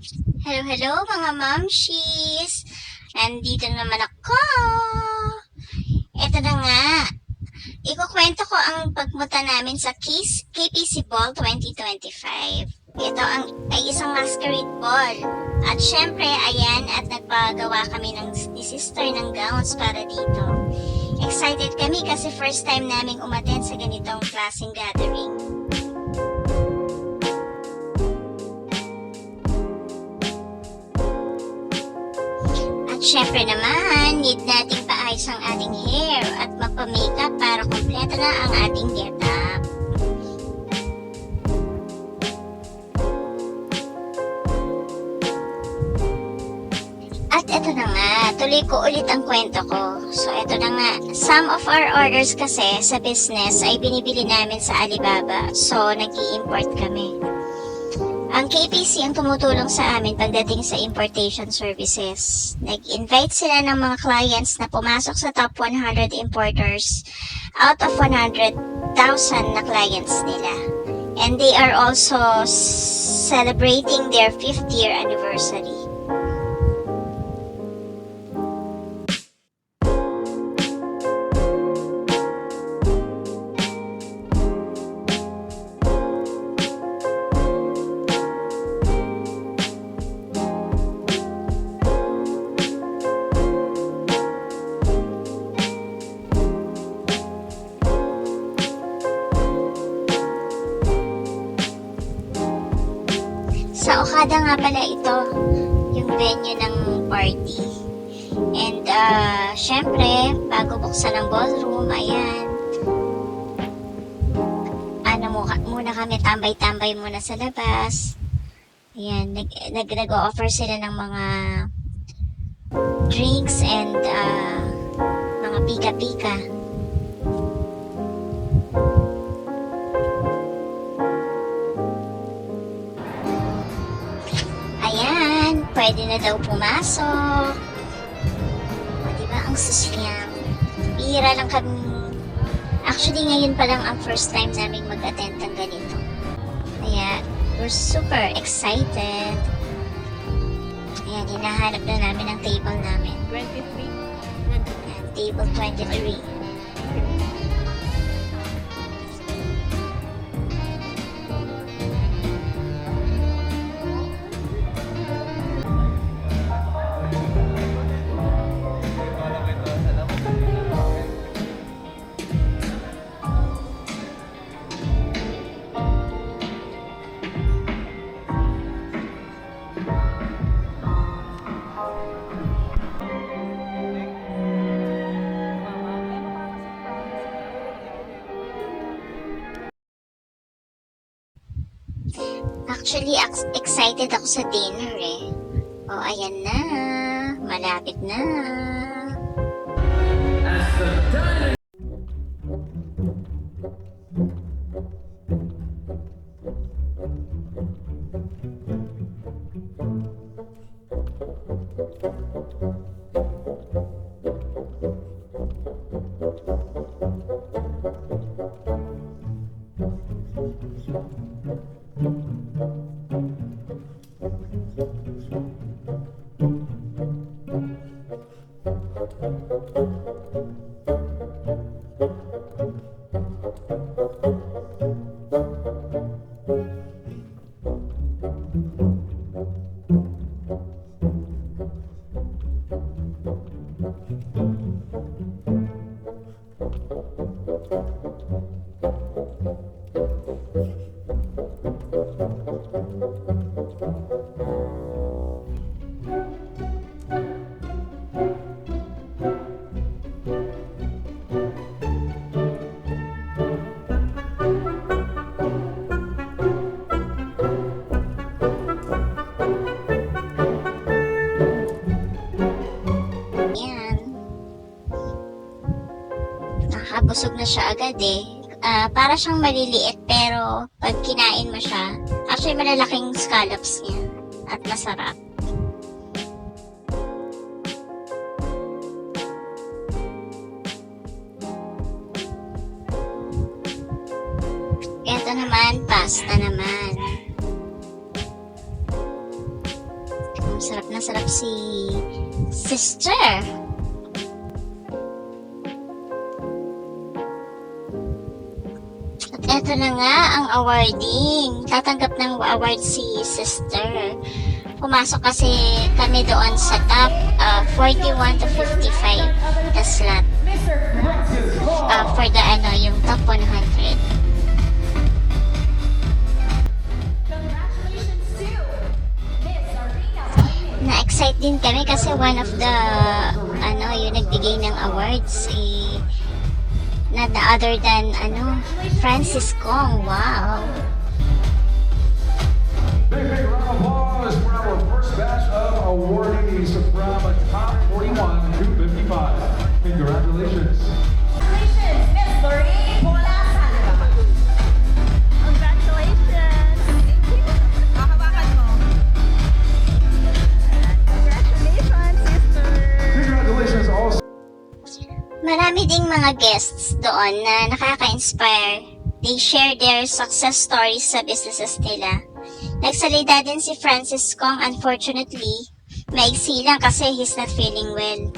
Hello, hello mga mamshis! Nandito naman ako! Ito na nga, ikukwento ko ang pagpunta namin sa KPC Ball 2025. Ito ay isang masquerade ball. At syempre, ayan, at nagpagawa kami ni sister ng gowns para dito. Excited kami kasi first time naming umattend sa ganitong klaseng gathering. Syempre naman, need nating paayos ang ating hair at magpa-makeup para kompleto na ang ating getup. At eto na nga, tuloy ko ulit ang kwento ko. So eto na nga, some of our orders kasi sa business ay binibili namin sa Alibaba. So nag-i-import kami. Ang KPC ang tumutulong sa amin pagdating sa importation services. Nag-invite sila ng mga clients na pumasok sa top 100 importers out of 100,000 na clients nila. And they are also celebrating their 5th year anniversary. Sa Okada nga pala ito, yung venue ng party. And syempre, bago buksan ang ballroom, ayan, muna kami tambay-tambay muna sa labas. Ayan, nag-offer sila ng mga drinks and mga pika-pika. Pwede na daw pumasok. O, diba? Ang susyam. Bihira lang kami. Actually, ngayon pa lang ang first time namin mag-attend ng ganito. Kaya, we're super excited. Ayan, hinahanap na namin ang table namin. 23. Ayan, table 23. Actually, excited ako sa dinner eh. O, ayan na. Malapit na. Nakakabusog na siya agad eh. Para siyang maliliit pero pag kinain mo siya, actually malalaking scallops niya at masarap. Ito naman, pasta naman. Sarap na sarap si sister. At eto na nga ang awarding. Tatanggap ng award si sister. Pumasok kasi kami doon sa top 41 to 55 the slot. For the yung top 100. Na-excite din kami kasi one of the yung nagbigay ng awards not the other than Francis Kong. Wow. Big round of applause for our first batch of awardees from top 41 to 55. Congratulations. Congratulations, Miss Lorraine Paula Salva. Congratulations. Thank you. Hahawakan mo. Congratulations, sister. Congratulations also. Marami ding mga guests doon na nakaka-inspire. They share their success stories sa businesses nila. Nagsalita din si Francis Kong, unfortunately. Maigsi lang kasi he's not feeling well.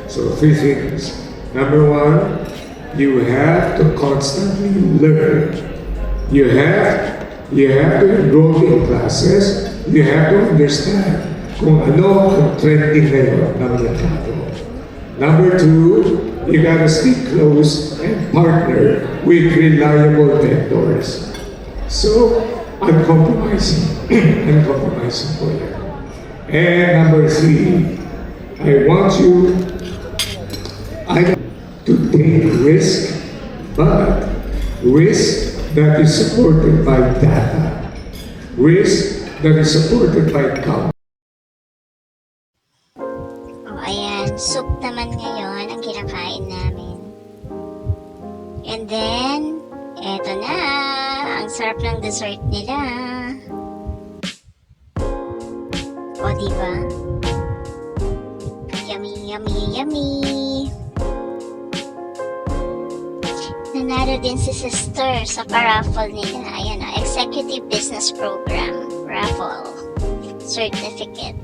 So 3 things. Number 1, you have to constantly learn. You have to enroll in classes. You have to understand kung ano ang trending ngayon ng merkado. Number 2, you gotta stay close and partner with reliable vendors. So, I'm compromising. I'm compromising for you. And number 3, I want you to take risk, but risk that is supported by data. Risk that is supported by count. Ayan, soup naman ngayon ang kinakain namin. And then, eto na, ang sarap ng dessert nila. O, diba? Yummy, yummy, yummy. Nanalo din si sister sa pa-raffle nila. Ayan, Executive Business Program Raffle Certificate.